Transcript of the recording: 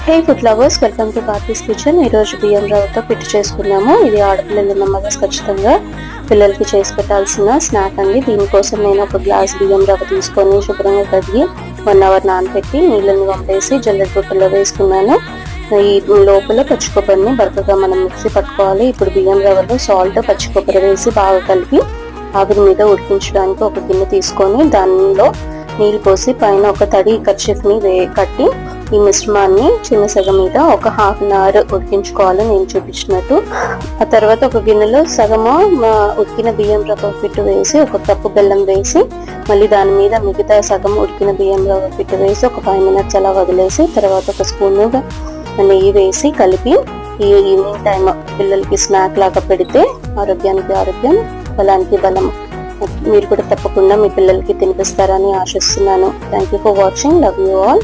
Hey food lovers, welcome to Bharati's kitchen. ఈరోజు బియ్యం రవ్వతో పిట్టు చేసుకున్నాము. ఇది ఆడపిల్లలు ఉన్నమ్మగా ఖచ్చితంగా పిల్లలకి చేసి పెట్టాల్సిన స్నాక్ అండి. దీనికోసం నేను ఒక గ్లాస్ బియ్యం రవ్వ తీసుకొని శుభ్రంగా కడిగి 1 అవర్ నానబెట్టి నీళ్ళని వంపేసి జల్లెడ బుట్టలో వేసుకున్నాను. ఈ లోపల పచ్చి కొబ్బరిని బరకగా మనం మిక్సీ పట్టుకోవాలి. ఇప్పుడు బియ్యం రవ్వలో సాల్ట్, పచ్చి కొబ్బరి వేసి బాగా కలిపి ఆవిరి మీద ఉడికించడానికి ఒక గిన్నె తీసుకొని దానిలో నీళ్ళు పోసి పైన ఒక తడి కర్చీఫ్ని కట్టి ఈ మిశ్రమాన్ని చిన్న సగం మీద ఒక ½ అన్ అవర్ ఉడికించుకోవాలి నేను చూపించినట్టు. ఆ తర్వాత ఒక గిన్నెలో సగము ఉడికిన బియ్యం రవ్వ పిట్టు వేసి ఒక కప్పు బెల్లం వేసి మళ్ళీ దాని మీద మిగతా సగం ఉడికిన బియ్యం రవ్వ పిట్టు వేసి ఒక 5 మినిట్స్ అలా వదిలేసి తర్వాత ఒక స్పూన్ నెయ్యి వేసి కలిపి ఈ ఈవినింగ్ టైం పిల్లలకి స్నాక్ లాగా పెడితే ఆరోగ్యానికి ఆరోగ్యం, బలానికి బలం. మీరు కూడా తప్పకుండా మీ పిల్లలకి తినిపిస్తారని ఆశిస్తున్నాను. Thank you for watching. Love you all.